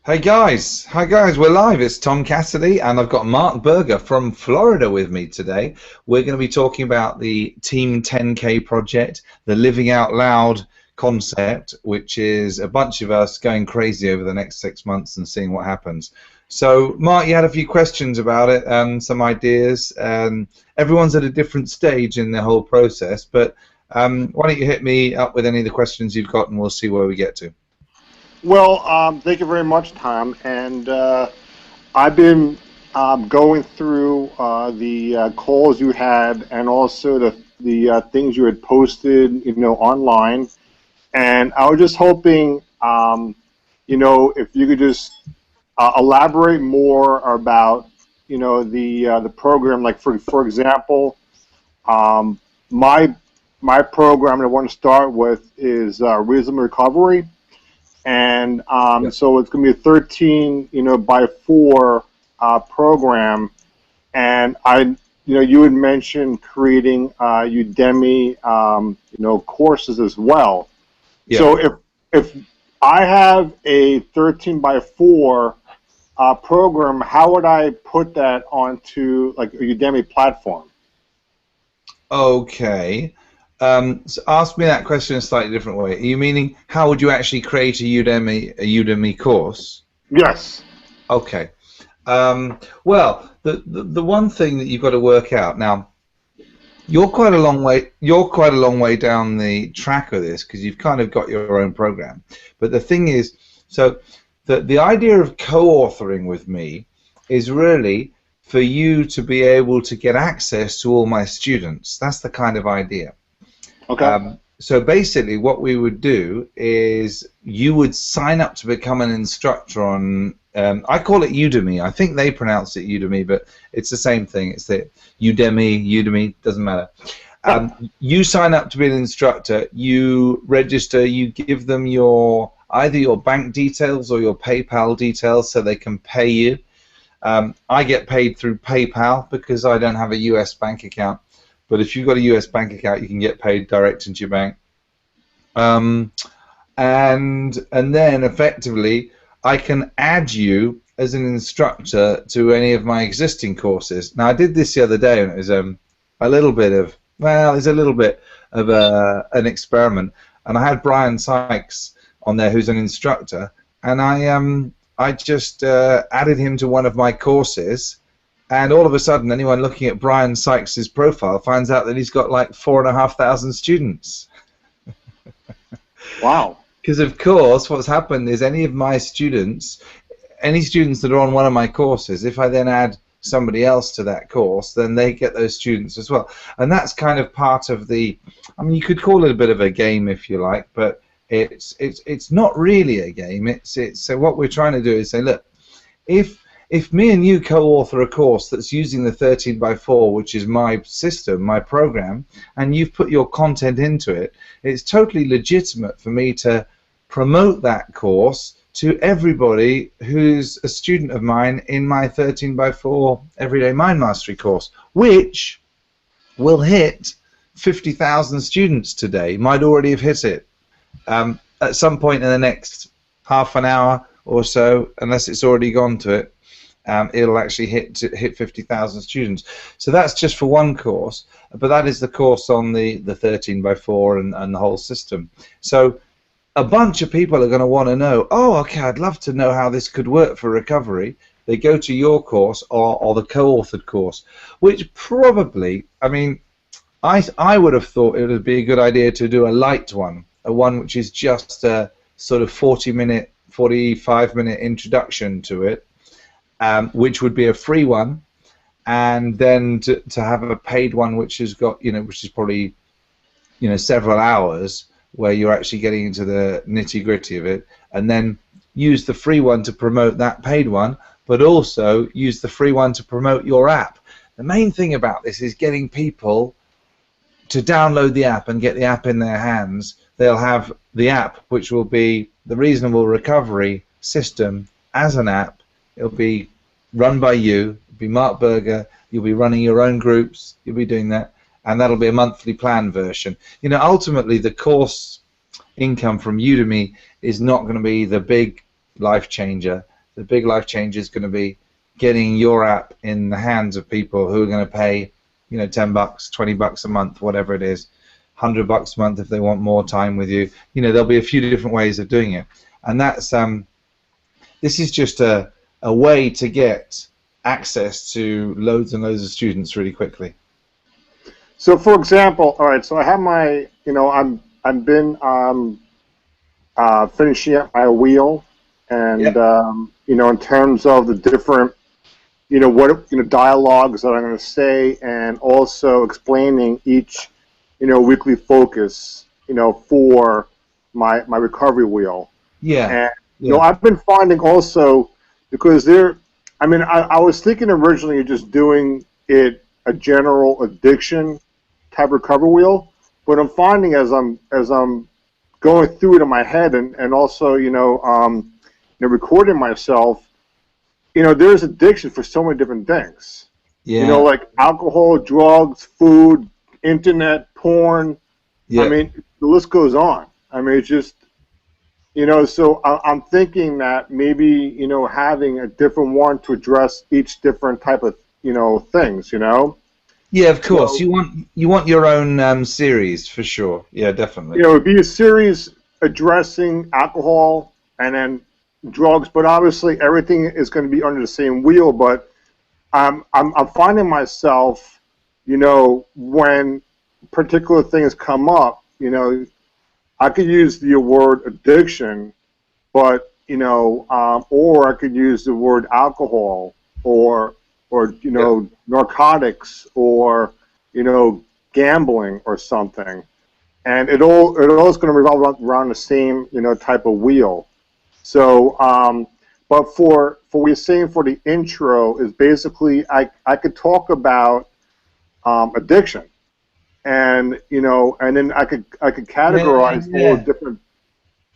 Hi guys, we're live. It's Tom Cassidy, and I've got Mark Berger from Florida with me today. We're going to be talking about the Team 10K project, the Living Out Loud concept, which is a bunch of us going crazy over the next 6 months and seeing what happens. So, Mark, you had a few questions about it and some ideas. Everyone's at a different stage in the whole process, but why don't you hit me up with any of the questions you've got, and we'll see where we get to. Well, thank you very much, Tom. And I've been going through the calls you had, and also the things you had posted, online. And I was just hoping, if you could just elaborate more about, the program. Like for example, my program that I want to start with is Rhythm Recovery. And so it's going to be a 13, by 4 program. And you had mentioned creating Udemy, courses as well. Yeah. So if I have a 13 by 4 program, how would I put that onto like a Udemy platform? Okay. So ask me that question in a slightly different way. Are you meaning how would you actually create a Udemy course? Yes. Okay. Well, the one thing that you've got to work out now, you're quite a long way down the track of this because you've kind of got your own program. But the thing is, so the idea of co-authoring with me is really for you to be able to get access to all my students. That's the kind of idea. Okay. So basically what we would do is you would sign up to become an instructor on, I call it Udemy. I think they pronounce it Udemy, but it's the same thing. It's the Udemy, doesn't matter. You sign up to be an instructor, you register, you give them either your bank details or your PayPal details so they can pay you. I get paid through PayPal because I don't have a US bank account. But if you've got a US bank account, you can get paid direct into your bank. And then effectively, I can add you as an instructor to any of my existing courses. Now, I did this the other day, and it was a little bit of an experiment. And I had Brian Sykes on there, who's an instructor, and I just added him to one of my courses. And all of a sudden, anyone looking at Brian Sykes' profile finds out that he's got like 4,500 students. Wow. Because, of course, what's happened is any students that are on one of my courses, if I then add somebody else to that course, then they get those students as well. And that's kind of part of the, I mean, you could call it a bit of a game if you like, but it's not really a game. So what we're trying to do is say, look, if me and you co-author a course that's using the 13 by 4, which is my system, my program, and you've put your content into it, it's totally legitimate for me to promote that course to everybody who's a student of mine in my 13 by 4 Everyday Mind Mastery course, which will hit 50,000 students today. Might already have hit it at some point in the next half an hour or so, unless it's already gone to it. It'll actually hit 50,000 students. So that's just for one course, but that is the course on the 13 by 4 and the whole system. So a bunch of people are going to want to know, oh, okay, I'd love to know how this could work for recovery. They go to your course or the co-authored course, which probably, I mean, I would have thought it would be a good idea to do a light one, a one which is just a sort of 45-minute introduction to it. Which would be a free one, and then to have a paid one which has got, which is probably, several hours where you're actually getting into the nitty-gritty of it, and then use the free one to promote that paid one, but also use the free one to promote your app. The main thing about this is getting people to download the app and get the app in their hands. They'll have the app, which will be the Reasonable Recovery System as an app. It'll be run by you. It'll be Mark Berger. You'll be running your own groups. You'll be doing that, and that'll be a monthly plan version. Ultimately, the course income from Udemy is not going to be the big life changer. The big life change is going to be getting your app in the hands of people who are going to pay, you know, $10, $20 a month, whatever it is, $100 a month if they want more time with you. You know, there'll be a few different ways of doing it, and that's this is just a way to get access to loads and loads of students really quickly. So, for example, all right. So I have my, you know, I've been finishing up my wheel, and you know, in terms of the different, you know, what, you know, dialogues that I'm going to say, and also explaining each, you know, weekly focus, you know, for my recovery wheel. Yeah. And you know, I've been finding also, because I mean, I was thinking originally of just doing it a general addiction type recovery wheel, but I'm finding as I'm going through it in my head, and also, you know, recording myself, you know, there's addiction for so many different things. Yeah. You know, like alcohol, drugs, food, internet, porn. Yeah. I mean, the list goes on. I mean, it's just, you know, so I'm thinking that maybe, you know, having a different one to address each different type of, you know, things, you know. Yeah, of course. So, you want your own series for sure. Yeah, definitely. you know, it'd be a series addressing alcohol and then drugs, but obviously everything is going to be under the same wheel. But I'm finding myself, you know, when particular things come up, you know, I could use the word addiction, but, you know, or I could use the word alcohol, or you know, narcotics, or, you know, gambling or something, and it all is going to revolve around the same, you know, type of wheel. So, but for what we're saying for the intro is basically I could talk about addiction, and, you know, and then I could categorize all the different.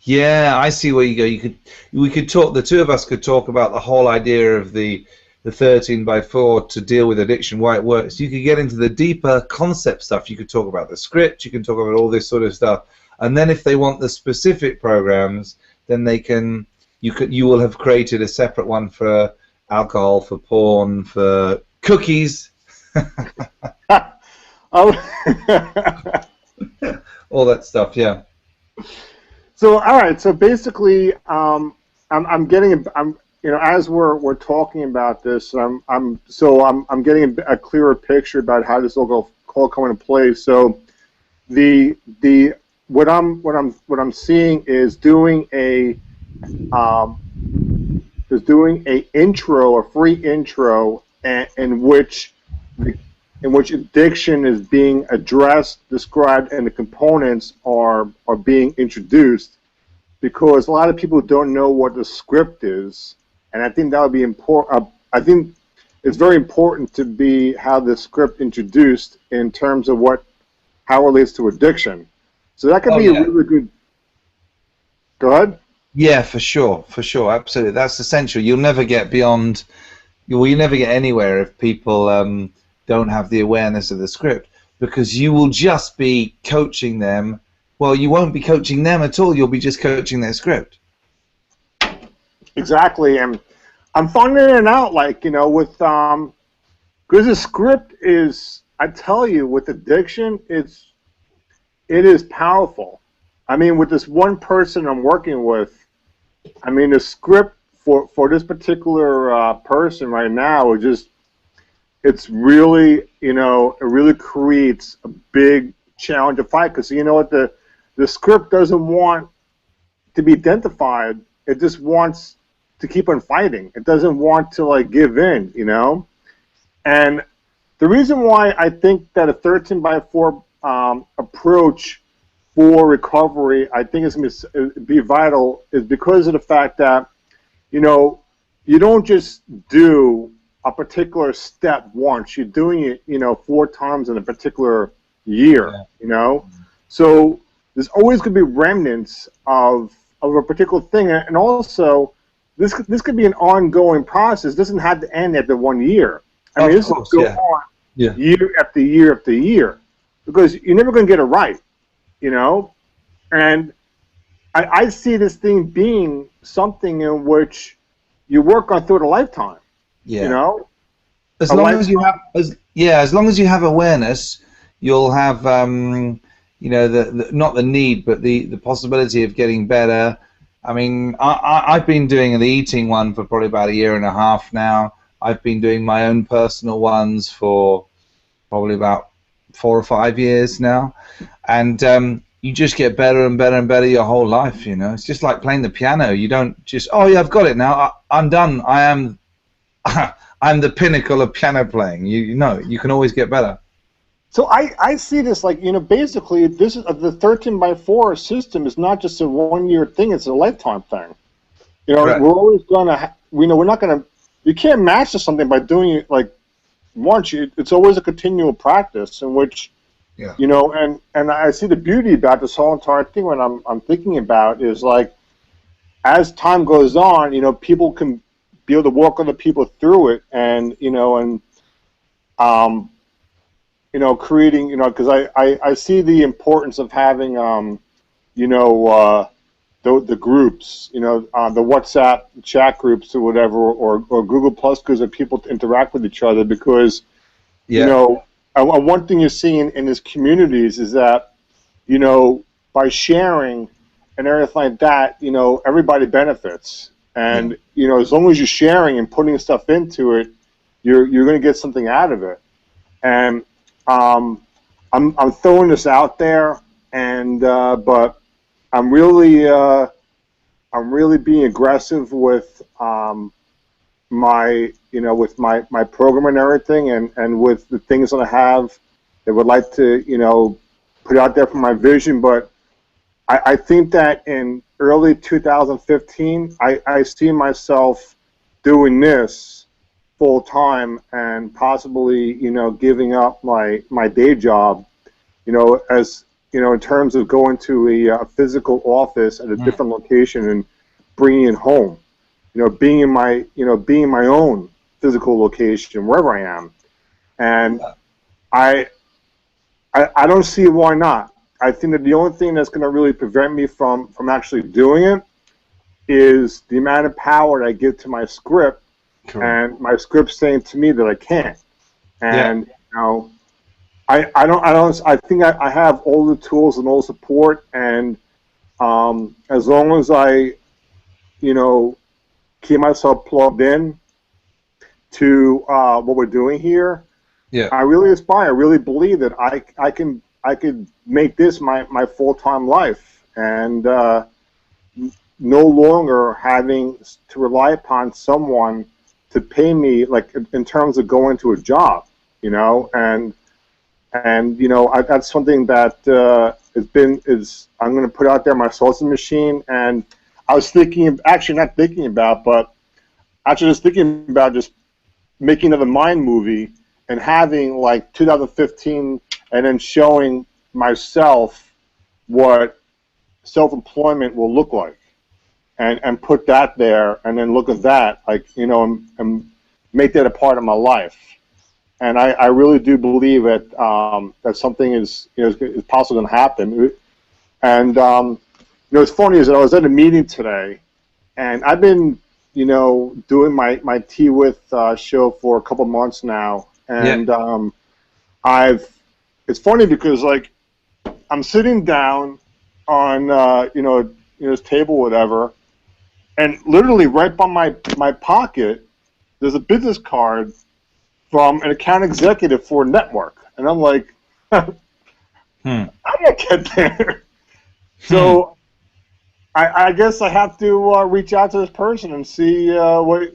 Yeah, I see where you go. We could talk. The two of us could talk about the whole idea of the 13x4 to deal with addiction, why it works. You could get into the deeper concept stuff. You could talk about the script. You can talk about all this sort of stuff. And then if they want the specific programs, then they can. You will have created a separate one for alcohol, for porn, for cookies. Oh. All that stuff. Yeah. So, all right. So basically, I'm getting, you know, as we're talking about this, I'm getting a clearer picture about how this will all come into play. So, what I'm seeing is doing a intro, a free intro, in which addiction is being addressed, described, and the components are being introduced, because a lot of people don't know what the script is, and I think that would be important. I think it's very important to have the script introduced in terms of how it relates to addiction. So that could be a really good. Go ahead. Yeah, for sure, absolutely. That's essential. You'll never get beyond. You'll never get anywhere if people don't have the awareness of the script, because you will just be coaching them. Well, you won't be coaching them at all. You'll be just coaching their script. Exactly, and I'm finding it out, like, you know, with because the script is, I tell you, with addiction, it is powerful. I mean, with this one person I'm working with, I mean, the script for this particular person right now is just, it's really, you know, it really creates a big challenge to fight, because, you know what, the script doesn't want to be identified. It just wants to keep on fighting. It doesn't want to, like, give in, you know. And the reason why I think that a 13x4 approach for recovery, I think is going to be vital, is because of the fact that, you know, you don't just do a particular step once. You're doing it, you know, 4 times in a particular year, you know. So there's always going to be remnants of a particular thing, and also this could be an ongoing process. It doesn't have to end after 1 year. I mean, this will go on year after year after year, because you're never going to get it right, you know. And I see this thing being something in which you work on through the lifetime. Yeah. You know, As a long as you lifetime. have, as long as you have awareness, you'll have, not the need, but the possibility of getting better. I mean, I've been doing the eating one for probably about a year and a half now. I've been doing my own personal ones for probably about 4 or 5 years now, and you just get better and better and better your whole life. You know, it's just like playing the piano. You don't just, oh yeah, I've got it now. I'm done. I am. I'm the pinnacle of piano playing. You know, you can always get better. So I see this like, basically this is the 13x4 system is not just a 1-year thing, it's a lifetime thing. Right. We're always gonna, we're not gonna, you can't master something by doing it like once. It's always a continual practice in which, and I see the beauty about this whole entire thing when I'm thinking about is like, as time goes on, people can be able to walk other people through it, and creating, because I see the importance of having, the groups, the WhatsApp chat groups or whatever, or Google Plus groups that people interact with each other, because, one thing you're seeing in these communities is that, by sharing and everything like that, everybody benefits. And, as long as you're sharing and putting stuff into it, you're going to get something out of it. And I'm throwing this out there, and but I'm really being aggressive with my my program and everything, and with the things that I have that would like to put out there for my vision. But I think that in early 2015, I see myself doing this full time, and possibly giving up my day job, as in terms of going to a physical office at a different location and bringing it home, being in my own physical location wherever I am. And I don't see why not. I think that the only thing that's going to really prevent me from actually doing it is the amount of power that I give to my script. Correct. And my script's saying to me that I can't. And I think I have all the tools and all the support, and as long as I keep myself plugged in to what we're doing here, I really aspire. I really believe that I could make this my full-time life, and no longer having to rely upon someone to pay me, like in terms of going to a job, and that's something that I'm going to put out there, my sausage machine. And I was thinking, actually not thinking about, but actually just thinking about just making another Mind movie and having like 2015, and then showing myself what self-employment will look like. And put that there, and then look at that, like, and make that a part of my life. And I really do believe that that something is possibly going to happen. And what's funny is that I was at a meeting today, and I've been doing my Tea With show for a couple months now, and it's funny because like I'm sitting down on this table, whatever. And literally right by my pocket, there's a business card from an account executive for a network. And I'm like, how did I get there? So I guess I have to reach out to this person and see what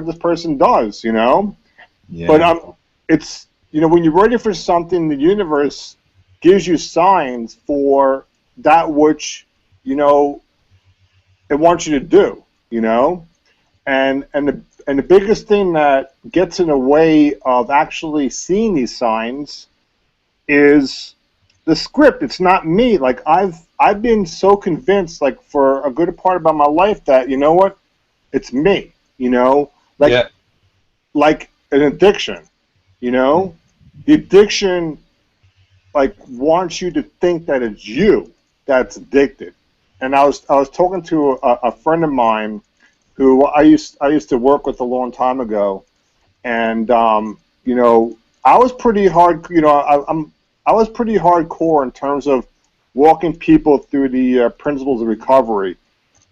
this person does, Yeah. But it's, when you're ready for something, the universe gives you signs for that which, it wants you to do, and the biggest thing that gets in the way of actually seeing these signs is the script. It's not me. Like I've been so convinced, like for a good part about my life, that it's me. Like an addiction. The addiction like wants you to think that it's you that's addicted. And I was talking to a friend of mine who I used to work with a long time ago, and you know, I was pretty hard. You know, I was pretty hardcore in terms of walking people through the principles of recovery,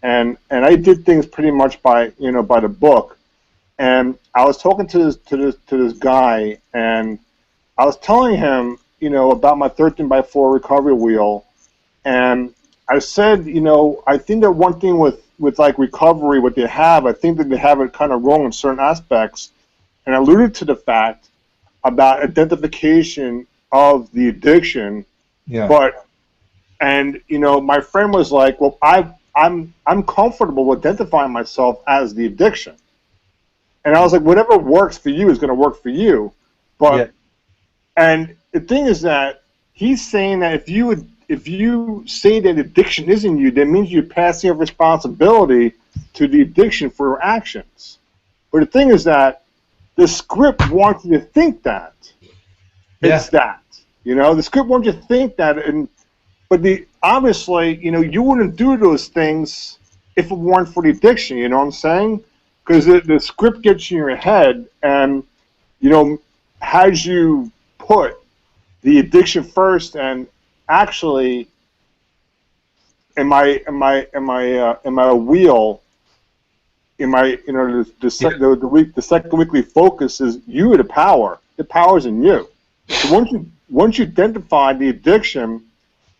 and I did things pretty much by by the book. And I was talking to this guy, and I was telling him about my 13 by 4 recovery wheel, and I said, I think that one thing with like recovery, what they have, I think that they have it kind of wrong in certain aspects, and I alluded to the fact about identification of the addiction. Yeah. But my friend was like, well, I'm comfortable identifying myself as the addiction, and I was like, whatever works for you is going to work for you. But Yeah. and the thing is that he's saying that if you say that addiction isn't you, that means you're passing off responsibility to the addiction for your actions. But the thing is that the script wants you to think that. It's that. The script wants you to think that, but obviously, you wouldn't do those things if it weren't for the addiction, you know what I'm saying? Because the script gets you in your head and, has you put the addiction first, and actually, in my wheel, the second weekly focus is you are the power. The power's in you. So once you identify the addiction,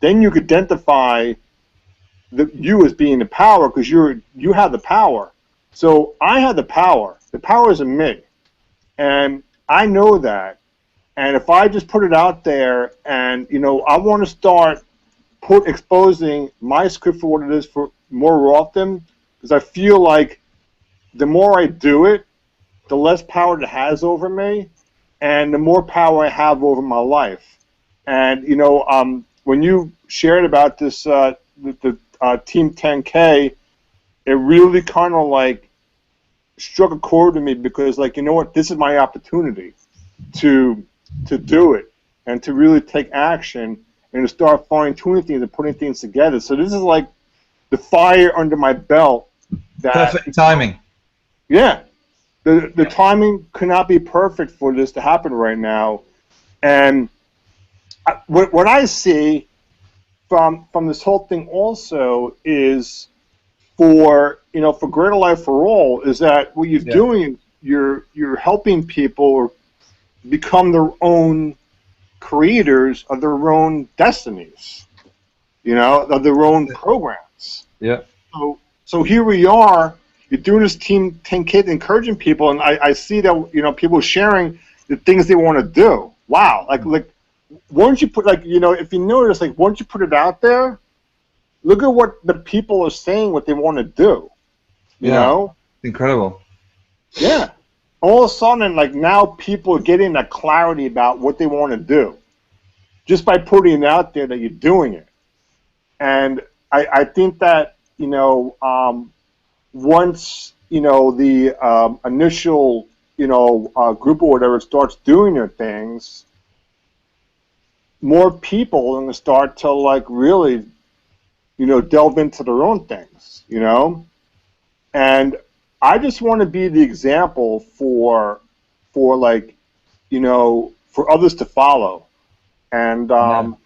then you can identify you as being the power, because you have the power. So I have the power. The power is in me, and I know that. And if I just put it out there, and I want to start exposing my script for what it is for more often, because I feel like the more I do it, the less power it has over me, and the more power I have over my life. And when you shared about this the Team 10K, it really kind of like struck a chord with me, because like, what, this is my opportunity to do it and to really take action and to start fine-tuning things and putting things together. So this is like the fire under my belt. Perfect timing. Yeah. The timing could not be perfect for this to happen right now. And what I see from this whole thing also is for Greater Life for All, is that what you're doing, you're helping people become their own creators of their own destinies, of their own programs. Yeah. So here we are. You're doing this Team 10K, encouraging people, and I see that people sharing the things they want to do. Wow, like once you put if you notice, like once you put it out there, look at what the people are saying, what they want to do. You know, incredible. Yeah. All of a sudden, like now, people are getting that clarity about what they want to do, just by putting it out there that you're doing it. And I think that once the initial group or whatever starts doing their things, more people are going to start to like really delve into their own things, and I just want to be the example for like for others to follow. And I've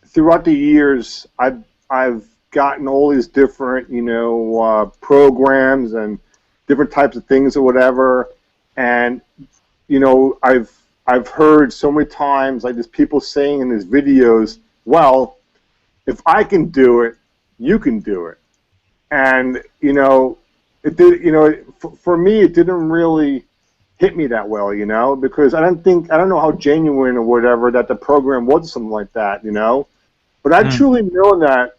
throughout the years, I've gotten all these different programs and different types of things or whatever, and I've heard so many times like there's people saying in these videos, well, if I can do it, you can do it. And it did. For me, it didn't really hit me that well, because I don't know how genuine or whatever that the program was, something like that, But I truly know that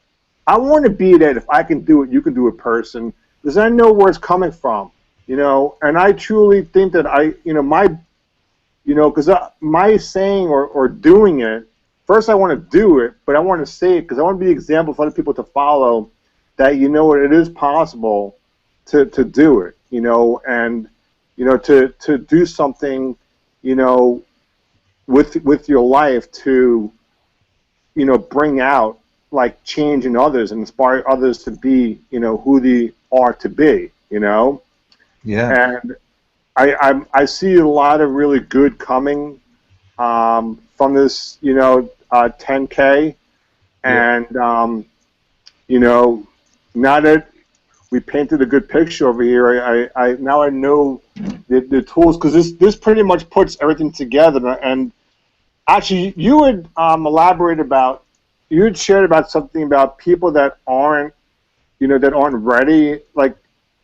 I want to be that if I can do it, you can do it person, because I know where it's coming from, And I truly think that because my saying or doing it, first I want to do it, but I want to say it because I want to be an example for other people to follow, that it is possible to do it, and to do something, with your life to bring out like change in others and inspire others to be, who they are to be, Yeah. And I see a lot of really good coming from this, 10K, and now that we painted a good picture over here, I now I know the tools, because this pretty much puts everything together. And actually, you had you had shared about something about people that aren't ready, like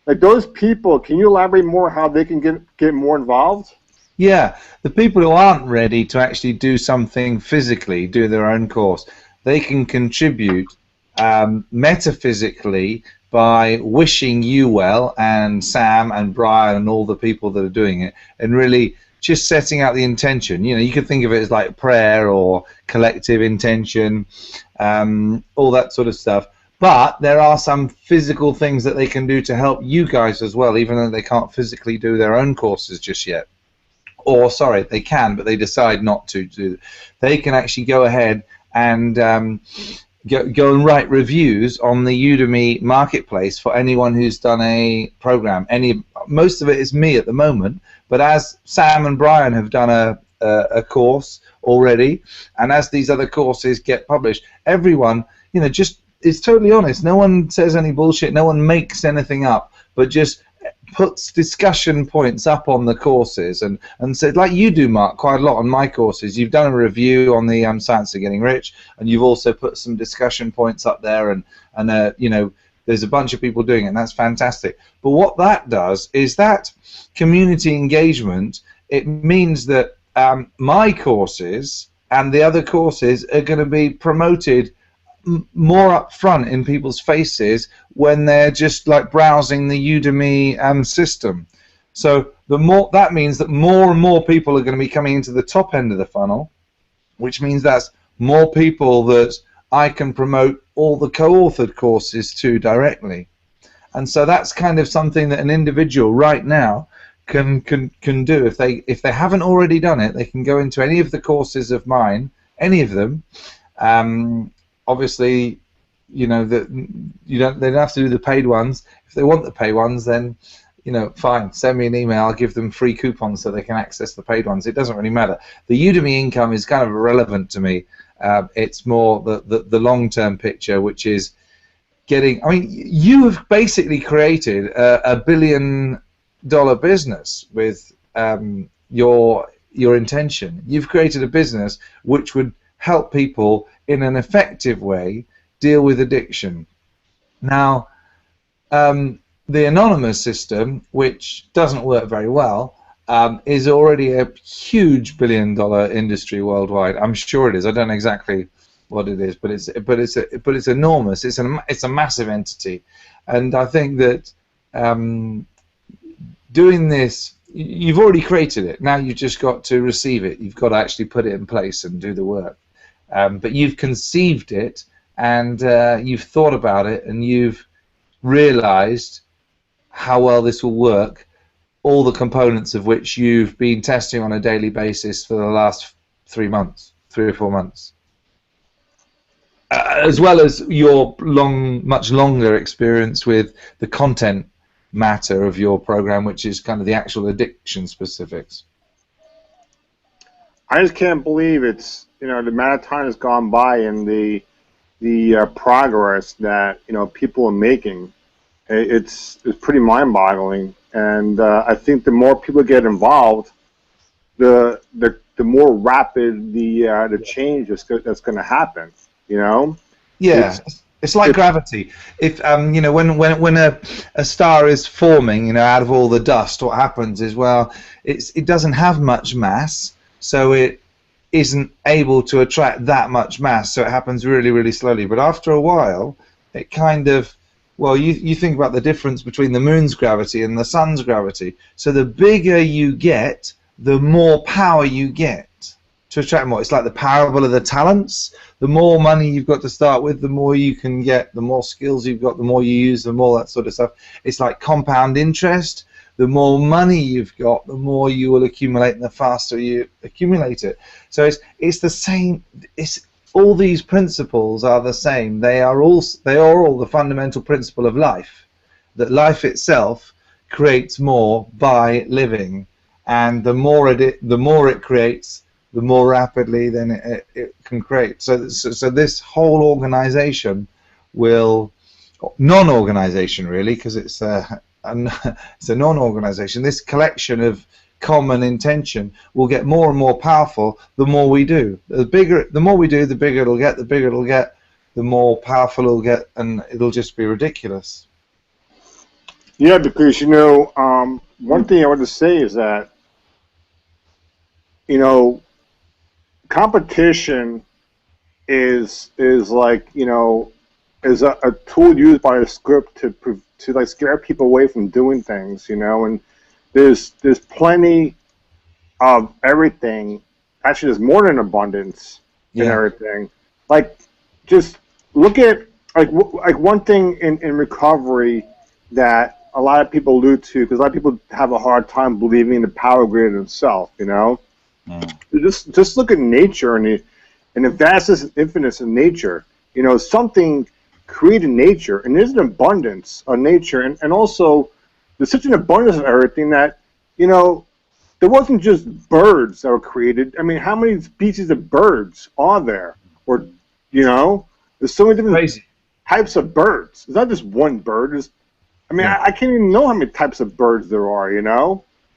those people. Can you elaborate more how they can get more involved? Yeah, the people who aren't ready to actually do something physically, do their own course, they can contribute metaphysically by wishing you well, and Sam and Brian and all the people that are doing it, and really just setting out the intention. You can think of it as like prayer or collective intention, all that sort of stuff. But there are some physical things that they can do to help you guys as well, even though they can't physically do their own courses just yet. Or, sorry, they can, but they decide not to do. They can actually go ahead and go and write reviews on the Udemy marketplace for anyone who's done a program. Most of it is me at the moment, but as Sam and Brian have done a course already, and as these other courses get published, everyone, just is totally honest. No one says any bullshit. No one makes anything up, but just puts discussion points up on the courses, and said, like you do, Mark, quite a lot on my courses. You've done a review on the Science of Getting Rich, and you've also put some discussion points up there, and there's a bunch of people doing it, and that's fantastic. But what that does is that community engagement. It means that my courses and the other courses are going to be promoted more up front in people's faces when they're just like browsing the Udemy system. So that means that more and more people are going to be coming into the top end of the funnel, which means that's more people that I can promote all the co-authored courses to directly. And so that's kind of something that an individual right now can do. If they haven't already done it, they can go into any of the courses of mine, any of them. Obviously, they don't have to do the paid ones. If they want the paid ones, then fine, send me an email. I'll give them free coupons so they can access the paid ones. It doesn't really matter. The Udemy income is kind of irrelevant to me. It's more the long-term picture, which is getting. I mean, you have basically created a $1 billion business with your intention. You've created a business which would help people in an effective way deal with addiction. Now, the anonymous system, which doesn't work very well, is already a huge $1 billion industry worldwide. I'm sure it is. I don't know exactly what it is, but it's enormous. It's a massive entity, and I think that doing this, you've already created it. Now you've just got to receive it. You've got to actually put it in place and do the work. But you've conceived it, and you've thought about it, and you've realized how well this will work, all the components of which you've been testing on a daily basis for the last 3 or 4 months, as well as your much longer experience with the content matter of your program, which is kind of the actual addiction specifics. I just can't believe it's the amount of time has gone by and the progress that people are making. It's pretty mind-boggling, and I think the more people get involved, the more rapid the change that's going to happen. Yeah, it's like gravity. If when a star is forming, out of all the dust, what happens is, well, it doesn't have much mass, so it isn't able to attract that much mass, so it happens really, really slowly. But after a while, it kind of, well, you think about the difference between the moon's gravity and the sun's gravity. So the bigger you get, the more power you get to attract more. It's like the parable of the talents. The more money you've got to start with, the more you can get, the more skills you've got, the more you use, the more that sort of stuff. It's like compound interest. The more money you've got, the more you will accumulate, and the faster you accumulate it. So it's the same. all these principles are the same. They are all the fundamental principle of life, that life itself creates more by living, and the more it creates, the more rapidly then it can create. So this whole organization will, non-organization really, because it's it's a non-organization. This collection of common intention will get more and more powerful the more we do. The more we do, the bigger it'll get. The bigger it'll get, the more powerful it'll get, and it'll just be ridiculous. Yeah, because one thing I want to say is that competition is like is a tool used by a script to like scare people away from doing things, and there's plenty of everything. Actually, there's more than abundance in everything. Like, just look at like one thing in recovery that a lot of people allude to, because a lot of people have a hard time believing in the power greater than self. Just look at nature and the vastness and infiniteness of nature. Something created nature, and there's an abundance of nature, and also there's such an abundance of everything that there wasn't just birds that were created. I mean, how many species of birds are there? Or there's so many different types of birds. It's not just one bird. I can't even know how many types of birds there are.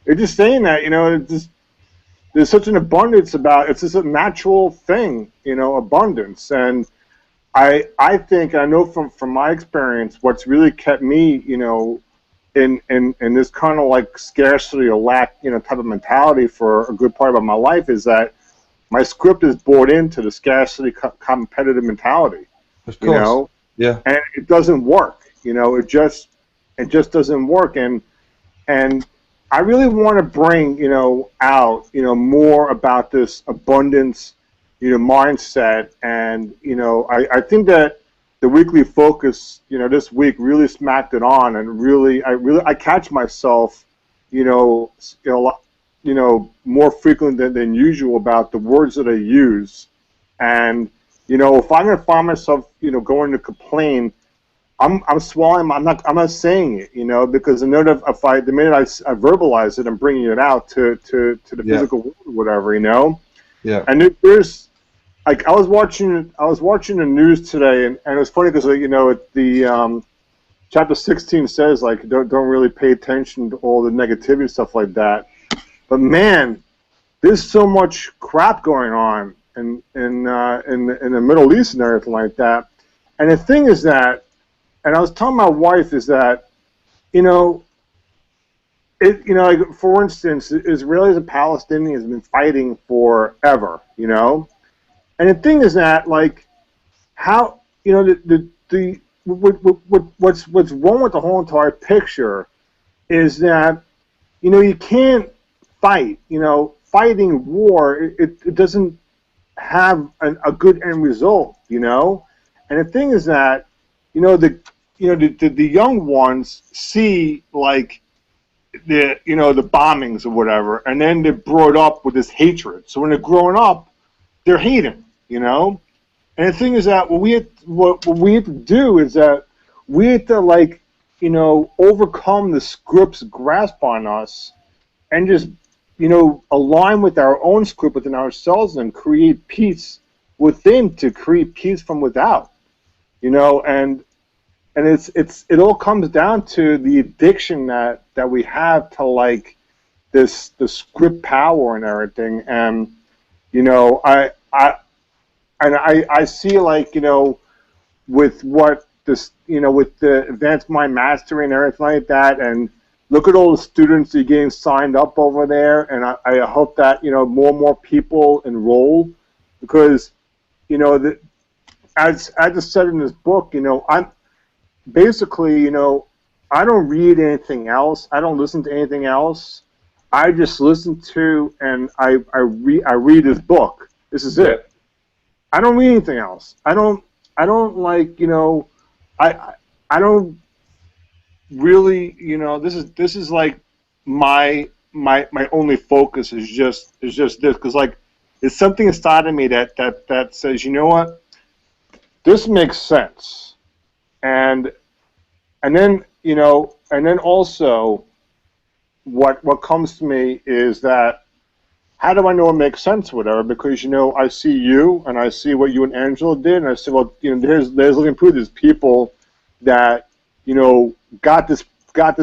They're just saying that there's such an abundance about it's just a natural thing. Abundance. And I think, I know from my experience, what's really kept me, in this kind of like scarcity or lack, type of mentality for a good part of my life, is that my script is bought into the scarcity competitive mentality. Of course. Yeah. And it doesn't work. It just doesn't work. And I really want to bring, out, more about this abundance, mindset. And, I think that the weekly focus, this week really smacked it on, and I catch myself, more frequently than usual about the words that I use. And, if I'm going to find myself, going to complain, I'm swallowing. I'm not saying it, because the minute I verbalize it, I'm bringing it out to the physical world or whatever, Yeah. And there's, like, I was watching the news today, and it was funny because the chapter 16 says, like, don't really pay attention to all the negativity and stuff like that. But man, there's so much crap going on in the Middle East and everything like that. And the thing is that, and I was telling my wife, is that, like, for instance, Israelis and Palestinians have been fighting forever, And the thing is that, like, how, what's wrong with the whole entire picture is that, you can't fight. Fighting war, it doesn't have a good end result, And the thing is that, the young ones see, like, the bombings or whatever, and then they're brought up with this hatred. So when they're growing up, they're hating, And the thing is that what we have to do is that we have to, like, overcome the script's grasp on us, and just align with our own script within ourselves and create peace within to create peace from without. And it all comes down to the addiction that we have to, like, the script power and everything. And I see, like, with what this, with the advanced mind mastery and everything like that, and look at all the students that are getting signed up over there, and I hope that more and more people enroll, because as I just said in this book, I'm basically, I don't read anything else. I don't listen to anything else. I just listen to, and I read this book. This is it. I don't read anything else. I don't like, I don't really, this is like my only focus is just this, because, like, it's something inside of me that says, you know what, this makes sense, and then and then also what comes to me is that, how do I know it makes sense, whatever? Because I see you, and I see what you and Angela did, and I say, well, there's looking through, there's people that got this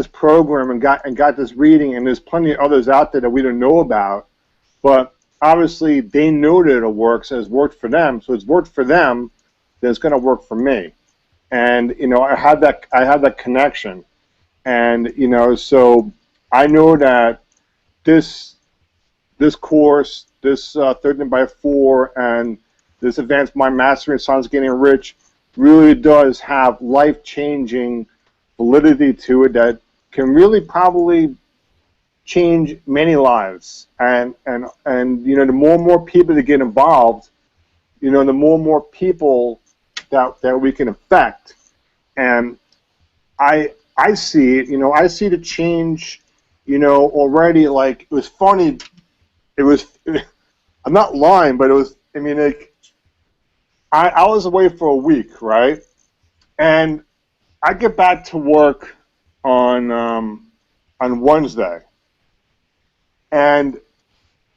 program and got this reading, and there's plenty of others out there that we don't know about, but obviously they know that it'll work, so it's worked for them. So it's worked for them, then it's going to work for me. And I have that connection, and so I know that this course, this 13x4, and this Advanced Mind Mastery and Science of Getting Rich really does have life-changing validity to it that can really probably change many lives. And the more and more people that get involved, the more and more people that we can affect. And I see it, I see the change, already. Like, it was funny. I'm not lying, but it was, I was away for a week, right? And I get back to work on Wednesday, and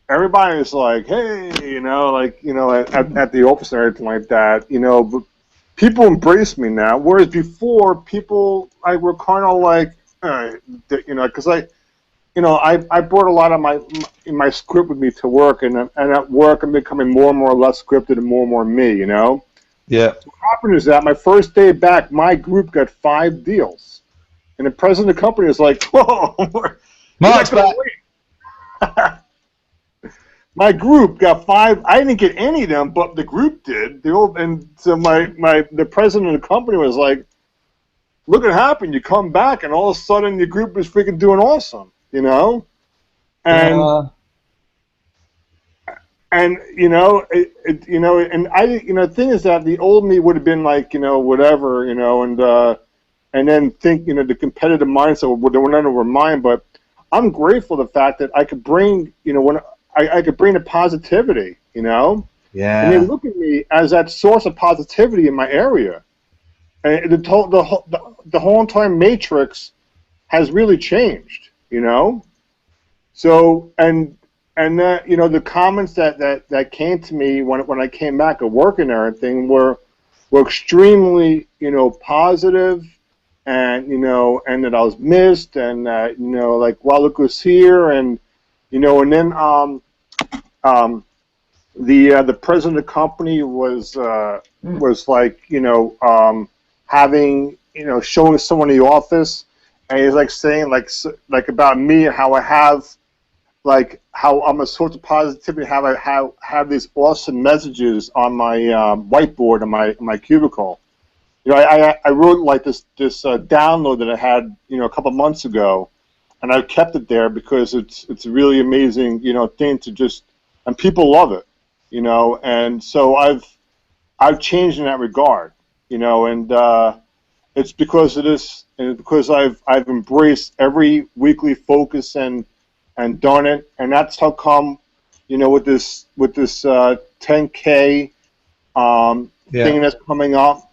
everybody's like, hey, at the office and everything like that, but people embrace me now, whereas before people were kind of like, because I brought a lot of my script with me to work, and at work I'm becoming more and more less scripted and more me, Yeah. So what happened is that my first day back, my group got 5 deals, and the president of the company was like, whoa, Mark's back. My group got 5. I didn't get any of them, but the group did. And so the president of the company was like, look what happened. You come back, and all of a sudden your group is freaking doing awesome, and and and I the thing is that the old me would have been like, whatever, and then think, the competitive mindset would run over mine. But I'm grateful for the fact that I could bring, when I could bring the positivity, Yeah. And they look at me as that source of positivity in my area. And the whole entire matrix has really changed, So, and that, the comments that came to me when I came back at work and everything were extremely, positive, and and that I was missed, and that like, wow, look who's here, and and then the president of the company was like, having, showing someone in the office, and he's like saying like about me, how I have, like, how I'm a source of positivity, how I have these awesome messages on my whiteboard in my cubicle. I wrote like this download that I had, a couple months ago, and I've kept it there because it's a really amazing, thing to just, and people love it, and so I've changed in that regard, and it's because of this, and it's because I've embraced every weekly focus and done it, and that's how come, with this 10K thing that's coming up,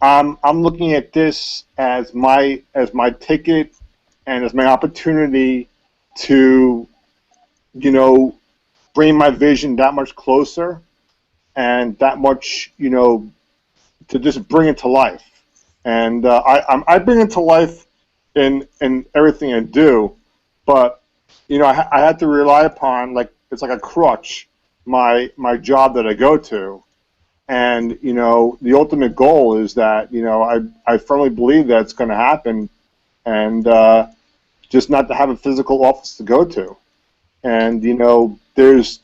I'm looking at this as my ticket and as my opportunity to, bring my vision that much closer, and that much, to just bring it to life. And I bring it to life in everything I do, but I had to rely upon, like, it's like a crutch, my job that I go to. And the ultimate goal is that I firmly believe that it's going to happen, and just not to have a physical office to go to. And there's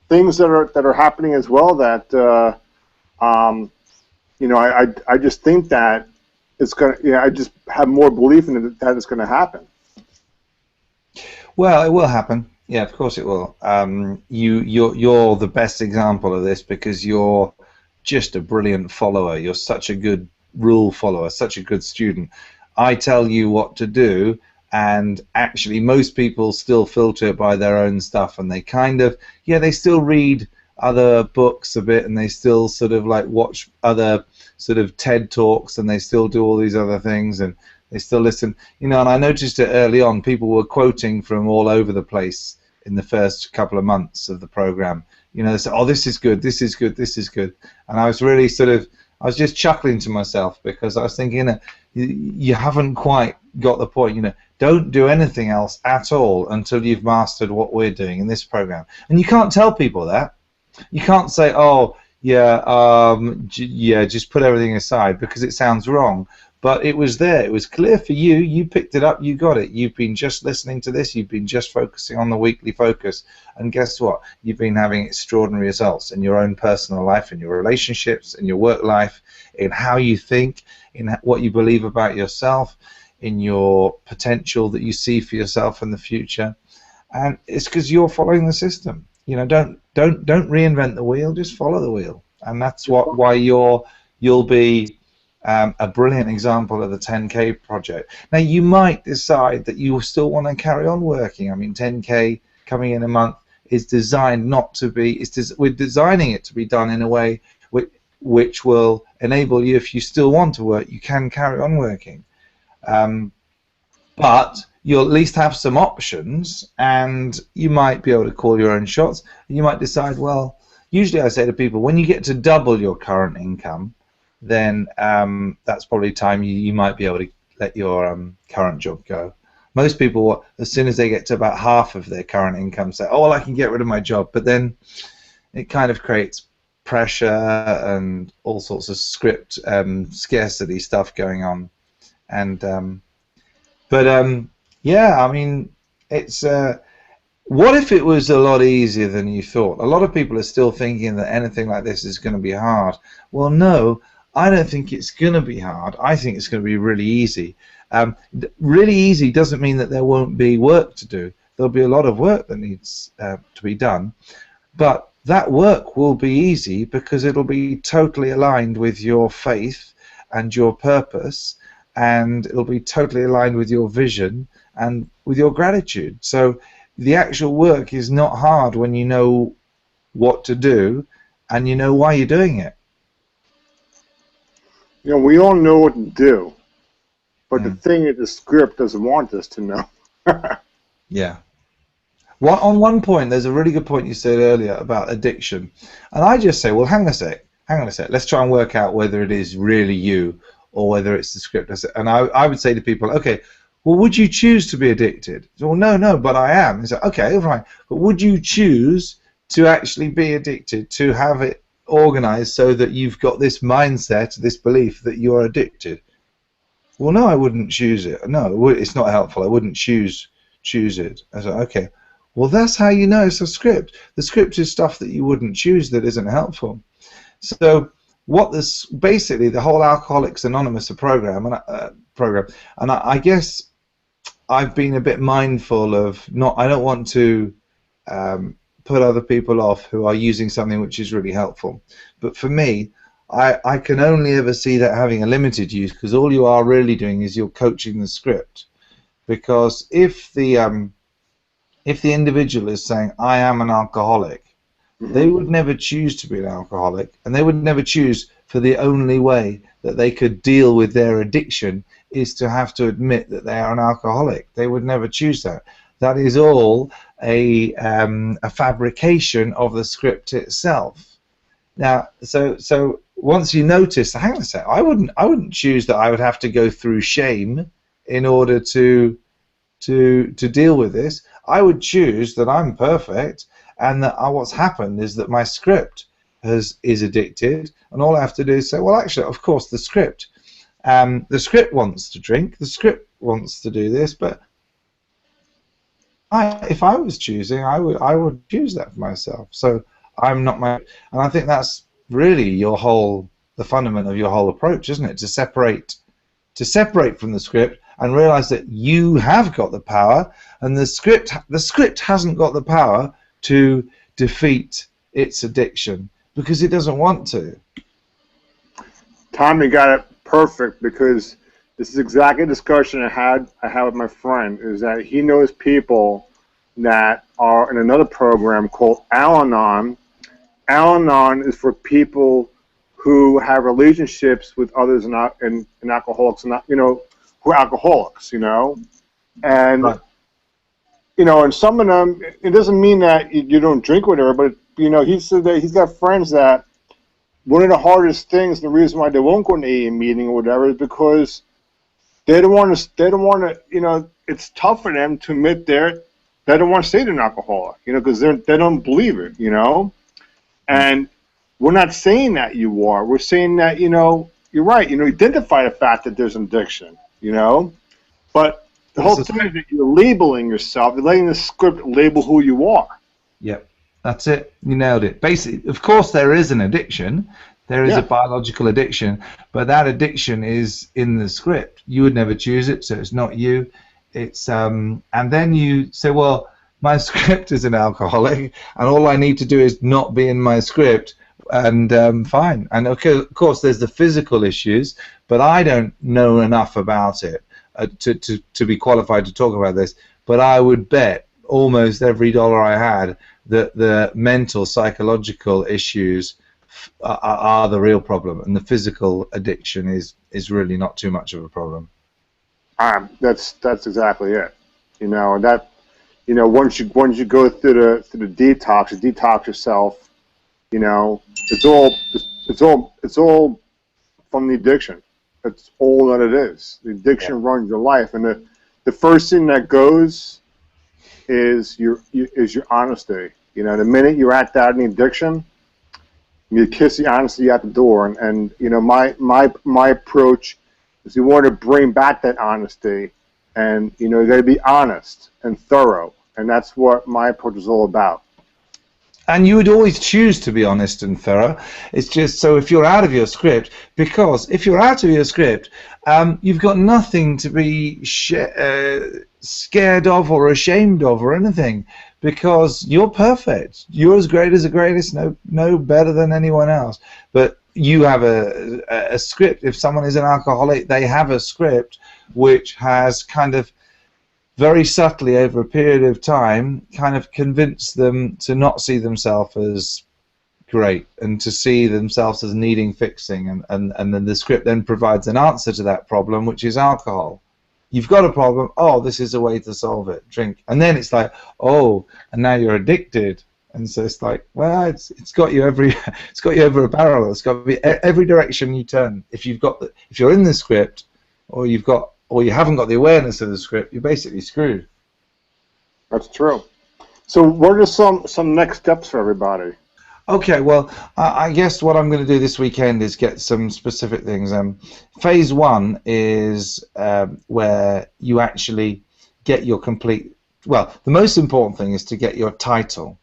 things that are happening as well that I just think that it's gonna. I just have more belief in it that it's going to happen. Well, it will happen. Yeah, of course it will. You're the best example of this, because you're just a brilliant follower. You're such a good rule follower, such a good student. I tell you what to do, and actually most people still filter it by their own stuff, and they kind of, yeah, they still read other books a bit, and they still sort of like watch other sort of TED Talks, and they still do all these other things, and they still listen, you know. And I noticed it early on, people were quoting from all over the place in the first couple of months of the program. You know, they said, oh, this is good, this is good, this is good. And I was really sort of, I was just chuckling to myself, because I was thinking, you know, you haven't quite got the point. You know, don't do anything else at all until you've mastered what we're doing in this program. And you can't tell people that. You can't say, oh, yeah, yeah, just put everything aside, because it sounds wrong. But it was there. It was clear for you. You picked it up. You got it. You've been just listening to this. You've been just focusing on the weekly focus. And guess what? You've been having extraordinary results in your own personal life, in your relationships, in your work life, in how you think, in what you believe about yourself, in your potential that you see for yourself in the future. And it's because you're following the system. You know, don't reinvent the wheel. Just follow the wheel. And that's why you'll be a brilliant example of the 10K project. Now, you might decide that you still want to carry on working. I mean, 10K coming in a month is designed not to be. We're designing it to be done in a way which will enable you, if you still want to work, you can carry on working. But you'll at least have some options, and you might be able to call your own shots. You might decide, well, usually I say to people, when you get to double your current income, then that's probably time you might be able to let your current job go. Most people, as soon as they get to about half of their current income, say, oh, well, I can get rid of my job. But then it kind of creates pressure and all sorts of script scarcity stuff going on. And yeah, I mean, it's what if it was a lot easier than you thought? A lot of people are still thinking that anything like this is going to be hard. Well, no, I don't think it's going to be hard. I think it's going to be really easy. Really easy doesn't mean that there won't be work to do. There'll be a lot of work that needs to be done, but that work will be easy because it'll be totally aligned with your faith and your purpose, and it'll be totally aligned with your vision and with your gratitude. So the actual work is not hard when you know what to do and you know why you're doing it. You know, we all know what to do, but the thing is, the script doesn't want us to know. Yeah. Well, on one point, there's a really good point you said earlier about addiction, and I just say, well, hang on a sec. Let's try and work out whether it is really you or whether it's the script. And I would say to people, okay, well, would you choose to be addicted? So, well, no, but I am. And so, okay, fine. But would you choose to actually be addicted, to have it organized so that you've got this mindset, this belief that you're addicted? Well, no, I wouldn't choose it. No, it's not helpful. I wouldn't choose it. I said, okay, well, that's how you know it's a script. The script is stuff that you wouldn't choose that isn't helpful. So what this basically, the whole Alcoholics Anonymous program, and I guess I've been a bit mindful of I don't want to put other people off who are using something which is really helpful. But for me, I can only ever see that having a limited use, because all you are really doing is you're coaching the script. Because if the individual is saying, I am an alcoholic, they would never choose to be an alcoholic, and they would never choose for the only way that they could deal with their addiction is to have to admit that they are an alcoholic. They would never choose that. That is all a fabrication of the script itself. Now, so once you notice, hang on a sec, I wouldn't choose that I would have to go through shame in order to deal with this. I would choose that I'm perfect, and that what's happened is that my script is addicted, and all I have to do is say, well, actually, of course, the script wants to drink, the script wants to do this, but if I was choosing, I would choose that for myself. So I'm not and I think that's really the fundament of your whole approach, isn't it? To separate from the script and realize that you have got the power, and the script hasn't got the power to defeat its addiction because it doesn't want to. Tommy got it perfect, because This is exactly a discussion I had with my friend, is that he knows people that are in another program called Al-Anon. Al-Anon is for people who have relationships with others in alcoholics, and who are alcoholics, and Right. and some of them, it doesn't mean that you don't drink with her, but he said that he's got friends that one of the hardest things, the reason why they won't go to an AA meeting or whatever, is because they don't want to. It's tough for them to admit they don't want to say they're an alcoholic, because they don't believe it, and we're not saying that you are. We're saying that, you're right. Identify the fact that there's an addiction, but the whole thing is that you're labeling yourself. You're letting the script label who you are. Yep, that's it. You nailed it. Basically, of course, there is an addiction. There is a biological addiction, but that addiction is in the script. You would never choose it, so it's not you. It's and then you say, well, my script is an alcoholic, and all I need to do is not be in my script, and fine. And okay, of course, there's the physical issues, but I don't know enough about it to be qualified to talk about this. But I would bet almost every dollar I had that the mental, psychological issues are the real problem, and the physical addiction is really not too much of a problem. That's exactly it. Once you go through the detox, you detox yourself. It's all from the addiction. That's all that it is. The addiction runs your life, and the first thing that goes is your honesty. The minute you're at that in the addiction, you kiss the honesty at the door, and my approach is you want to bring back that honesty, and you got to be honest and thorough, and that's what my approach is all about. And you would always choose to be honest and thorough. It's just so if you're out of your script, because if you're out of your script, you've got nothing to be scared of or ashamed of or anything, because you're perfect. You're as great as the greatest, no better than anyone else. But you have a script. If someone is an alcoholic, they have a script which has kind of very subtly over a period of time kind of convinced them to not see themselves as great and to see themselves as needing fixing, and then the script then provides an answer to that problem, which is alcohol. You've got a problem, oh, this is a way to solve it, drink. And then it's like, oh, and now you're addicted. And so it's like, well, it's got you it's got you over a barrel. It's got to be every direction you turn. If you're in the script, or you haven't got the awareness of the script, you're basically screwed. That's true. So what are some next steps for everybody? Okay, well, I guess what I'm going to do this weekend is get some specific things. Phase 1 is where you actually get your complete... Well, the most important thing is to get your title.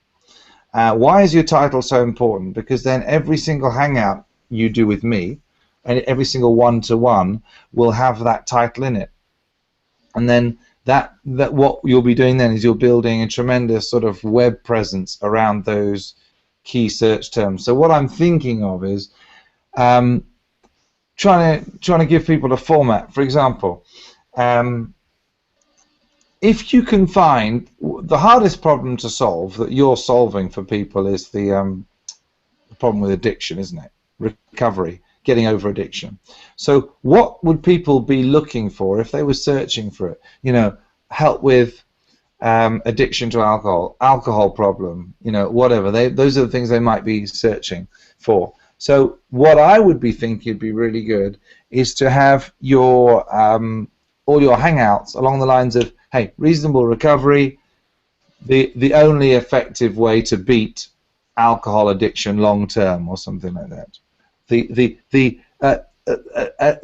Why is your title so important? Because then every single hangout you do with me, and every single one-to-one will have that title in it. And then that what you'll be doing then is you're building a tremendous sort of web presence around those key search terms. So what I'm thinking of is trying to give people a format. For example, if you can find the hardest problem to solve that you're solving for people is the problem with addiction, isn't it? Recovery, getting over addiction. So what would people be looking for if they were searching for it? Help with addiction to alcohol problem, whatever. Those are the things they might be searching for. So what I would be thinking would be really good is to have your all your hangouts along the lines of, hey, reasonable recovery, the only effective way to beat alcohol addiction long term, or something like that. The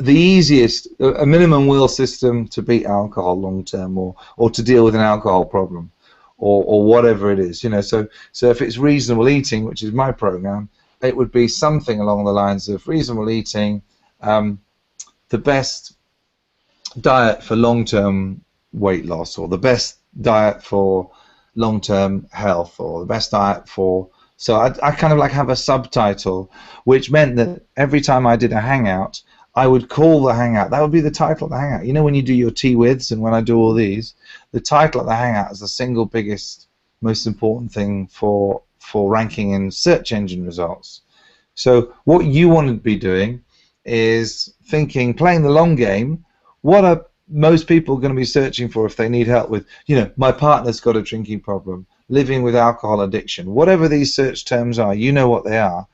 easiest, a minimum will system to beat alcohol long term, or to deal with an alcohol problem, or whatever it is. So if it's reasonable eating, which is my program, it would be something along the lines of reasonable eating, the best diet for long-term weight loss, or the best diet for long-term health, or the best diet for... So I kind of like have a subtitle, which meant that every time I did a hangout, I would call the Hangout. That would be the title of the Hangout. You know, when you do your T-Withs and when I do all these, the title of the Hangout is the single biggest, most important thing for ranking in search engine results. So what you want to be doing is thinking, playing the long game. What are most people going to be searching for if they need help with, you know, my partner's got a drinking problem, living with alcohol addiction, whatever these search terms are, you know what they are.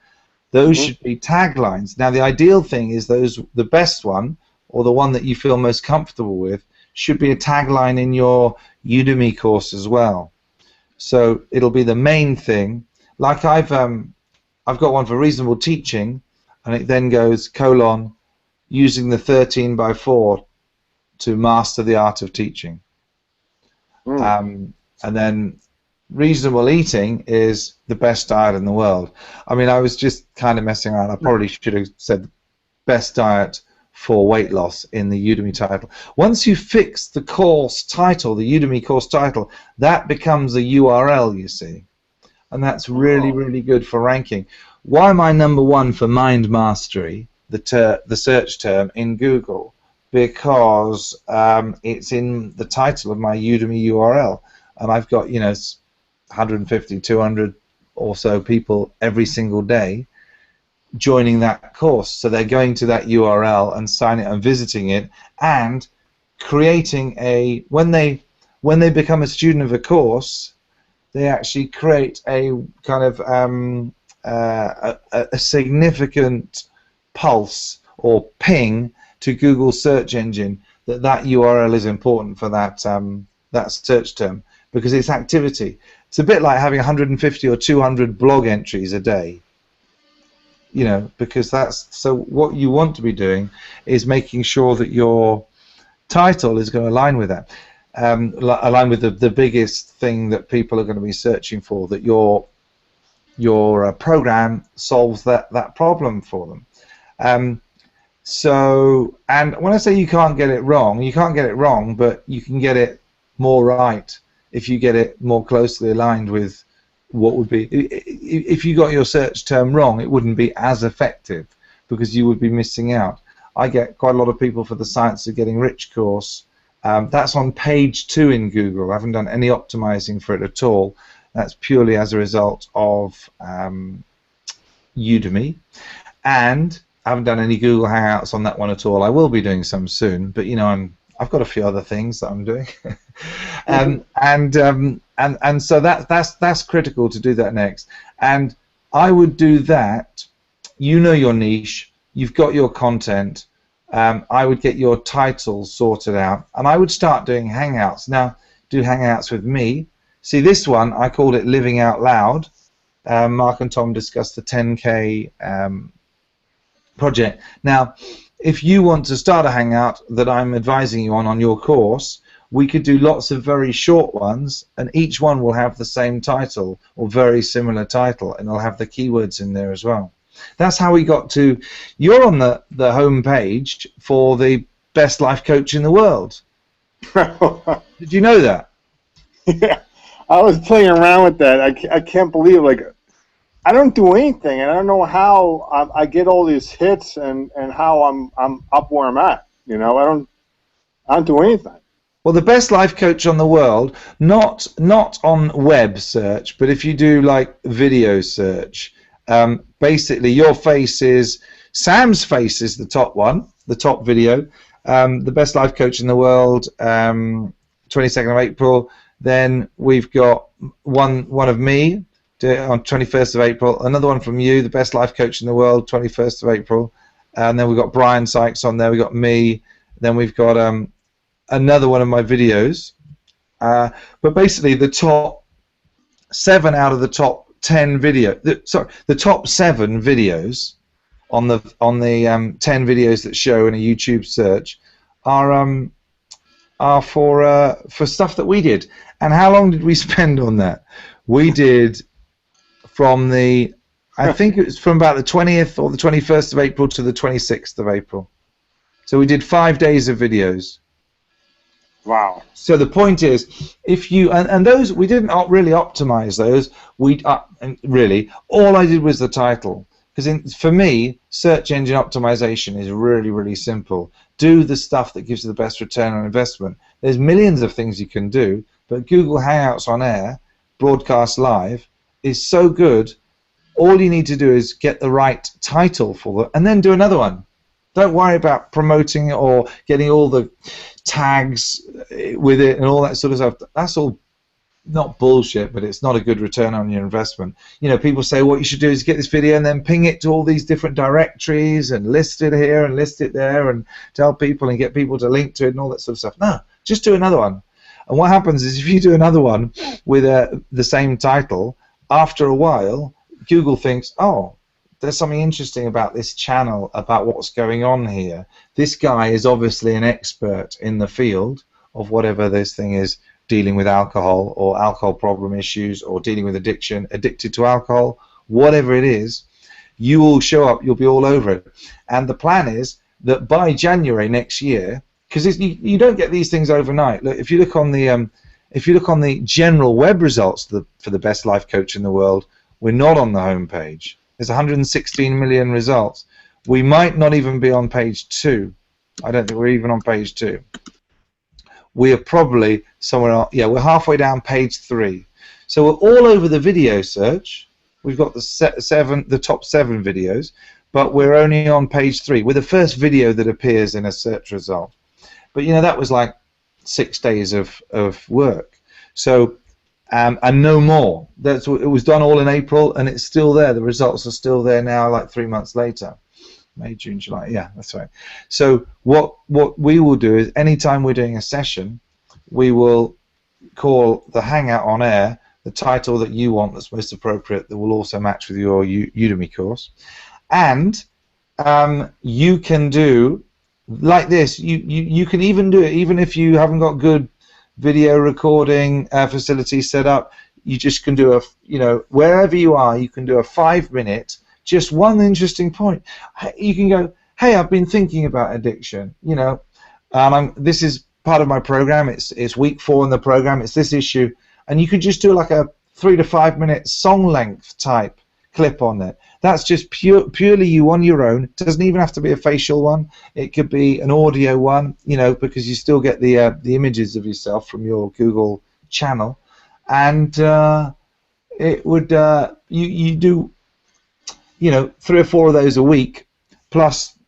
Those should be taglines. Now, the ideal thing is the best one, or the one that you feel most comfortable with, should be a tagline in your Udemy course as well. So it'll be the main thing. Like I've got one for reasonable teaching, and it then goes : using the 13x4 to master the art of teaching. And then reasonable eating is the best diet in the world. I mean, I was just kind of messing around. I probably should have said best diet for weight loss in the Udemy title. Once you fix the course title, the Udemy course title, that becomes a URL, you see. And that's really, really good for ranking. Why am I #1 for mind mastery, the search term, in Google? Because it's in the title of my Udemy URL. And I've got, you know, 150, 200 or so people every single day joining that course. So they're going to that URL and signing it and visiting it and creating a, when they become a student of a course, they actually create a kind of a significant pulse or ping to Google's search engine that URL is important for that that search term, because it's activity. It's a bit like having 150 or 200 blog entries a day, you know, because that's, so what you want to be doing is making sure that your title is going to align with that, align with the biggest thing that people are going to be searching for, that your program solves that problem for them. So, and when I say you can't get it wrong, you can't get it wrong, but you can get it more right if you get it more closely aligned with what would be, if you got your search term wrong, it wouldn't be as effective because you would be missing out. I get quite a lot of people for the Science of Getting Rich course. That's on page 2 in Google. I haven't done any optimizing for it at all. That's purely as a result of Udemy, and I haven't done any Google Hangouts on that one at all. I will be doing some soon, but you know, I've got a few other things that I'm doing, and so that's critical to do that next. And I would do that. You know your niche. You've got your content. I would get your titles sorted out, and I would start doing Hangouts. Now, do Hangouts with me. See, this one I called it Living Out Loud. Mark and Tom discussed the 10K project. Now, if you want to start a Hangout that I'm advising you on your course, we could do lots of very short ones, and each one will have the same title or very similar title, and it'll have the keywords in there as well. That's how we got to, you're on the home page for the best life coach in the world. Did you know that? Yeah, I was playing around with that. I can't believe, like, I don't do anything, and I don't know how I get all these hits and how I'm up where I'm at. You know, I don't do anything. Well, the best life coach on the world, not on web search, but if you do like video search, basically your face is, Sam's face is the top one, the top video. The best life coach in the world, 22nd of April. Then we've got one of me on 21st of April, another one from you, the best life coach in the world, 21st of April, and then we've got Brian Sykes on there, we've got me, then we've got another one of my videos, but basically the top 7 out of the top 10 the top 7 videos on the 10 videos that show in a YouTube search are for stuff that we did. And how long did we spend on that? We did from the, I think it was from about the 20th or the 21st of April to the 26th of April. So we did 5 days of videos. Wow. So the point is, if you, and those, we didn't really optimize those. And really, all I did was the title. Because for me, search engine optimization is really, really simple. Do the stuff that gives you the best return on investment. There's millions of things you can do, but Google Hangouts on air, broadcast live, is so good. All you need to do is get the right title for it, and then do another one. Don't worry about promoting it or getting all the tags with it and all that sort of stuff. That's all not bullshit, but it's not a good return on your investment. You know, people say what you should do is get this video and then ping it to all these different directories and list it here and list it there and tell people and get people to link to it and all that sort of stuff. No, just do another one. And what happens is if you do another one with the same title, after a while, Google thinks, oh, there's something interesting about this channel, about what's going on here. This guy is obviously an expert in the field of whatever this thing is, dealing with alcohol or alcohol problem issues or dealing with addiction, addicted to alcohol, whatever it is, you will show up, you'll be all over it. And the plan is that by January next year, because you don't get these things overnight. Look, if you look on the general web results for the best life coach in the world, we're not on the home page. There's 116 million results. We might not even be on page 2. I don't think we're even on page 2. We are probably somewhere else. Yeah, we're halfway down page 3. So we're all over the video search. We've got the top 7 videos, but we're only on page 3. We're the first video that appears in a search result. But you know, that was like 6 days of work. So and no more. It was done all in April, and it's still there. The results are still there now, like 3 months later. May, June, July. Yeah, that's right. So what we will do is, anytime we're doing a session, we will call the Hangout on air the title that you want that's most appropriate, that will also match with your Udemy course, and you can do like this. You can even do it even if you haven't got good video recording facilities set up. You just can do wherever you are, you can do a 5-minute. Just one interesting point. You can go, hey, I've been thinking about addiction, this is part of my program. It's week 4 in the program. It's this issue, and you could just do like a 3 to 5 minute song length type clip on it. That's just purely you on your own. It doesn't even have to be a facial one. It could be an audio one, because you still get the images of yourself from your Google channel, and it would you do 3 or 4 of those a week, plus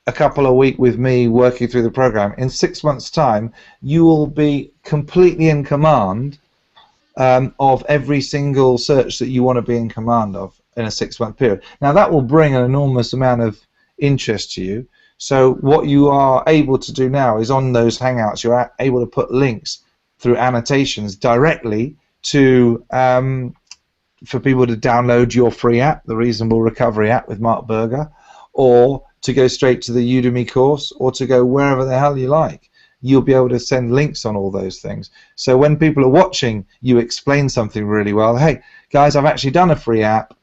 a couple a week with me working through the program. In 6 months' time, you will be completely in command of every single search that you want to be in command of in a 6-month period. Now, that will bring an enormous amount of interest to you. So what you are able to do now is, on those Hangouts, you're able to put links through annotations directly to for people to download your free app, the Reasonable Recovery app with Mark Berger, or to go straight to the Udemy course, or to go wherever the hell you like. You'll be able to send links on all those things. So when people are watching you explain something really well, hey guys, I've actually done a free app,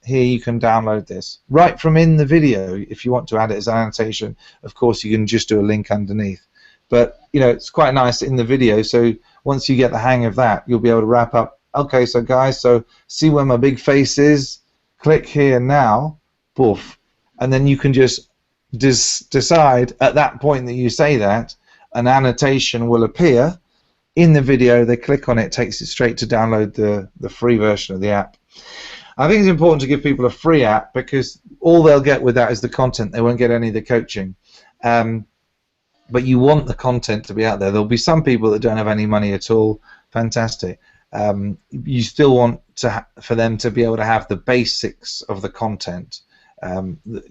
here you can download this. Right from in the video, if you want to add it as an annotation, of course you can just do a link underneath. But it's quite nice in the video, so once you get the hang of that, you'll be able to wrap up. Okay, so guys, see where my big face is? Click here now, poof, and then you can just decide at that point that you say that, an annotation will appear in the video. They click on it, takes it straight to download the free version of the app. I think it's important to give people a free app, because all they'll get with that is the content. They won't get any of the coaching. But you want the content to be out there. There'll be some people that don't have any money at all. Fantastic. You still want for them to be able to have the basics of the content,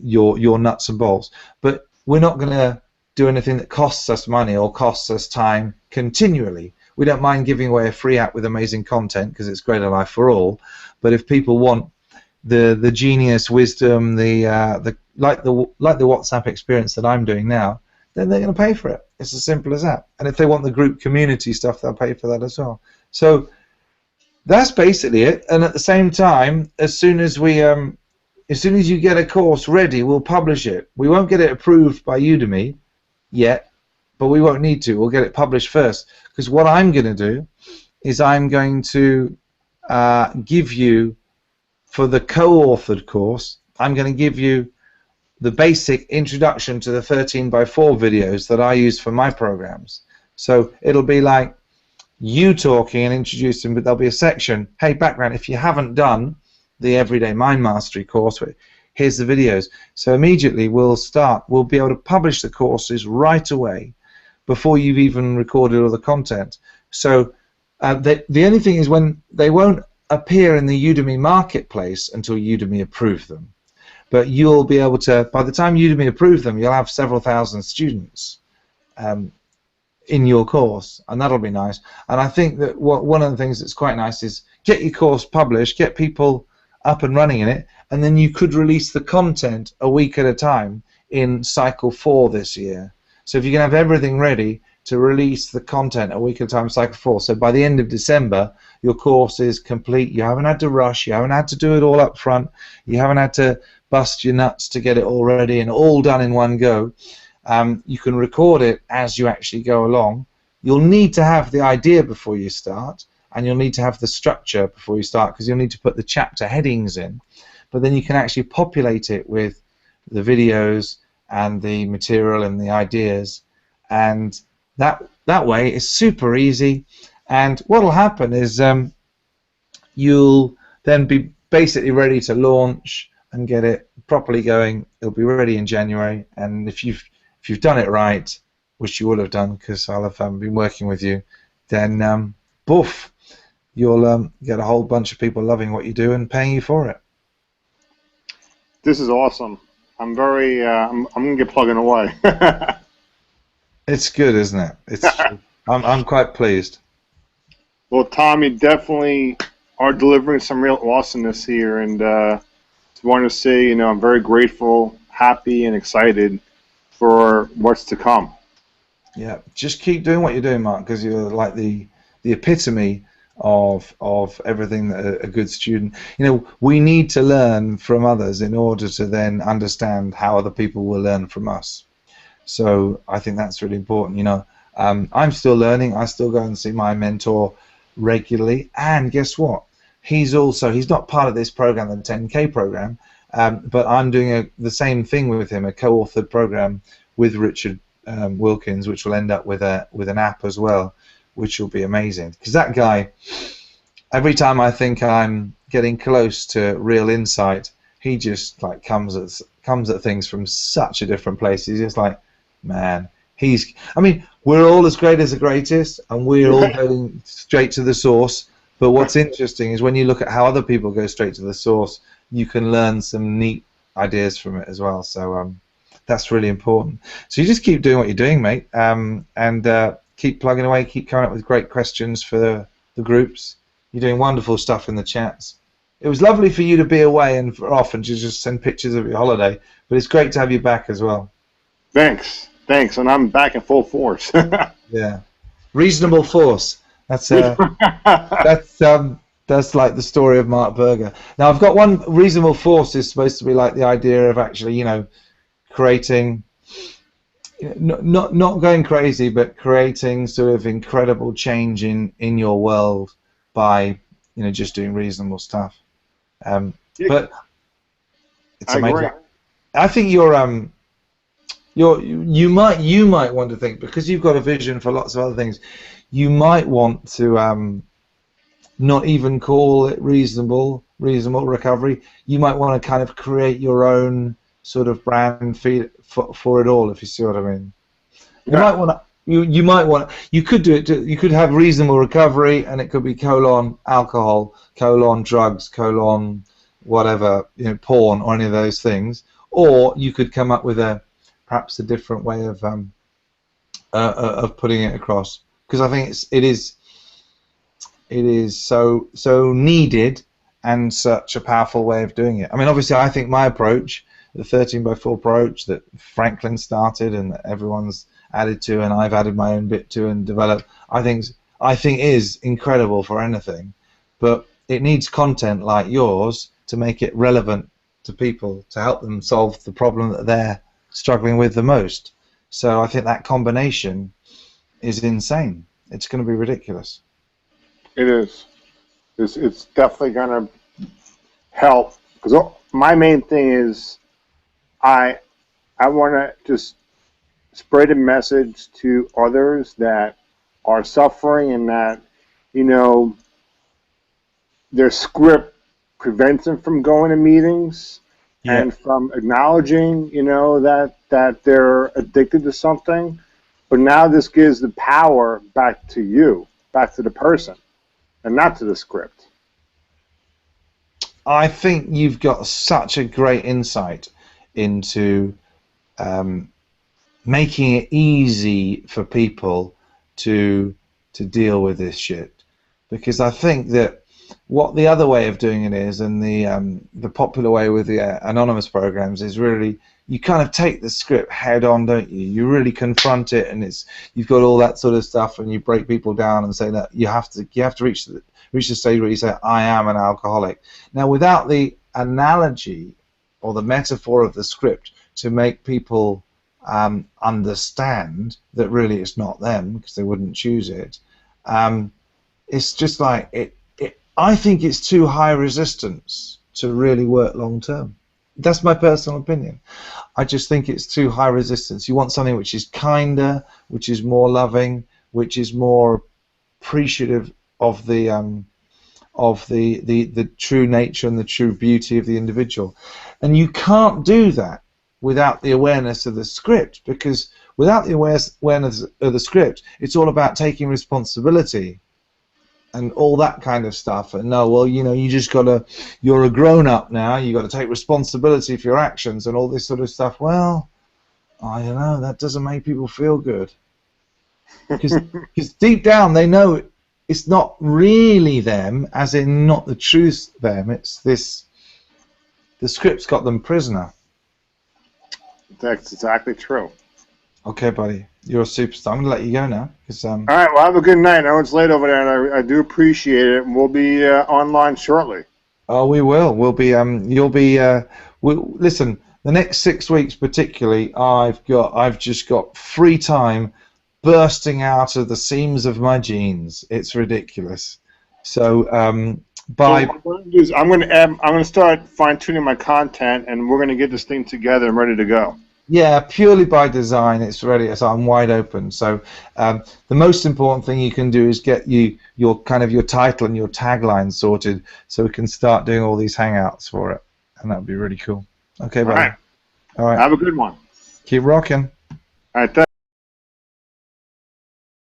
your nuts and bolts. But we're not going to do anything that costs us money or costs us time continually. We don't mind giving away a free app with amazing content, because it's greater life for all. But if people want the genius, wisdom, like the WhatsApp experience that I'm doing now, then they're going to pay for it. It's as simple as that. And if they want the group community stuff, they'll pay for that as well. So that's basically it. And at the same time, as soon as you get a course ready, we'll publish it. We won't get it approved by Udemy yet, but we won't need to. We'll get it published first, because what I'm going to do is I'm going to give you, for the co-authored course, I'm going to give you the basic introduction to the 13x4 videos that I use for my programs. So it'll be like you talking and introducing, but there'll be a section, hey, background, if you haven't done the Everyday Mind Mastery course, here's the videos. So immediately we'll be able to publish the courses right away before you've even recorded all the content. So the only thing is when they won't appear in the Udemy marketplace until Udemy approve them. But you'll be able to, by the time Udemy approve them, you'll have several thousand students in your course, and that'll be nice. And I think that one of the things that's quite nice is get your course published, get people up and running in it, and then you could release the content a week at a time in cycle 4 this year. So if you can have everything ready to release the content a week at a time, cycle 4, so by the end of December, your course is complete. You haven't had to rush, you haven't had to do it all up front, you haven't had to bust your nuts to get it all ready and all done in one go. You can record it as you actually go along. You'll need to have the idea before you start, and you'll need to have the structure before you start, because you'll need to put the chapter headings in. But then you can actually populate it with the videos and the material and the ideas, and that way it's super easy. And what will happen is you'll then be basically ready to launch and get it properly going. It'll be ready in January, and if you've done it right, which you would have done because I'll have been working with you, then boof, you'll get a whole bunch of people loving what you do and paying you for it. This is awesome. I'm very. I'm gonna get plugging away. It's good, isn't it? It's. I'm quite pleased. Well, Tom, you definitely are delivering some real awesomeness here, and just wanted to say, I'm very grateful, happy, and excited for what's to come. Yeah, just keep doing what you're doing, Mark, because you're like the epitome of everything that a good student. We need to learn from others in order to then understand how other people will learn from us. So I think that's really important. I'm still learning. I still go and see my mentor regularly, and guess what? He's not part of this program, the 10K program, but I'm doing the same thing with him, a co-authored program with Richard Wilkins, which will end up with an app as well, which will be amazing. Because that guy, every time I think I'm getting close to real insight, he just like comes at things from such a different place. He's just like, man, we're all as great as the greatest, and we're all going straight to the source. But what's interesting is when you look at how other people go straight to the source, you can learn some neat ideas from it as well. So that's really important. So you just keep doing what you're doing, mate, and keep plugging away, keep coming up with great questions for the groups. You're doing wonderful stuff in the chats. It was lovely for you to be away and off and to just send pictures of your holiday, but it's great to have you back as well. Thanks, and I'm back in full force. Yeah, reasonable force. That's that's like the story of Mark Berger. Now I've got one. Reasonable force is supposed to be like the idea of actually, creating, not going crazy, but creating sort of incredible change in your world by just doing reasonable stuff. But it's amazing. Agree. I think you might want to think, because you've got a vision for lots of other things, you might want to not even call it reasonable recovery. You might want to kind of create your own sort of brand for it all, if you see what I mean. You might want to. You could do it. You could have reasonable recovery, and it could be : alcohol, : drugs, : whatever, porn, or any of those things. Or you could come up with perhaps a different way of putting it across, because I think it is so needed and such a powerful way of doing it. Obviously, I think my approach, the 13x4 approach that Franklin started and that everyone's added to, and I've added my own bit to and developed, I think is incredible for anything, but it needs content like yours to make it relevant to people, to help them solve the problem that they're struggling with the most. So I think that combination is insane. It's going to be ridiculous. It is. It's definitely going to help, because my main thing is I want to just spread a message to others that are suffering and that, you know, their script prevents them from going to meetings and from acknowledging, you know, that they're addicted to something. But now this gives the power back to you, back to the person, and not to the script. I think you've got such a great insight into making it easy for people to deal with this shit, because I think that what the other way of doing it is, and the popular way with the anonymous programs, is really you kind of take the script head on, don't you? You really confront it, and you've got all that sort of stuff, and you break people down and say that you have to reach the stage where you say, I am an alcoholic. Now, without the analogy or the metaphor of the script to make people understand that really it's not them, because they wouldn't choose it, it's just like I think it's too high resistance to really work long term. That's my personal opinion. I just think it's too high resistance. You want something which is kinder, which is more loving, which is more appreciative of the true nature and the true beauty of the individual. And you can't do that without the awareness of the script, because without the awareness of the script, it's all about taking responsibility and all that kind of stuff. And no, well, you know, you're a grown-up now, you got to take responsibility for your actions and all this sort of stuff. Well, I don't know, that doesn't make people feel good, because deep down they know it's not really them, as in not the truth them. It's the script's got them prisoner. That's exactly true. Okay, buddy, you're a superstar. I'm gonna let you go now. All right, well, have a good night. I know it's late over there, and I do appreciate it. And we'll be online shortly. Oh, we will. We'll be. You'll be. Listen, the next 6 weeks particularly, I've just got free time bursting out of the seams of my jeans. It's ridiculous. So I'm going to start fine-tuning my content, and we're going to get this thing together and ready to go. Yeah, purely by design, it's ready. So I'm wide open. So the most important thing you can do is get your title and your tagline sorted, so we can start doing all these hangouts for it, and that would be really cool. Okay, buddy. All right. Have a good one. Keep rocking. All right. Thanks.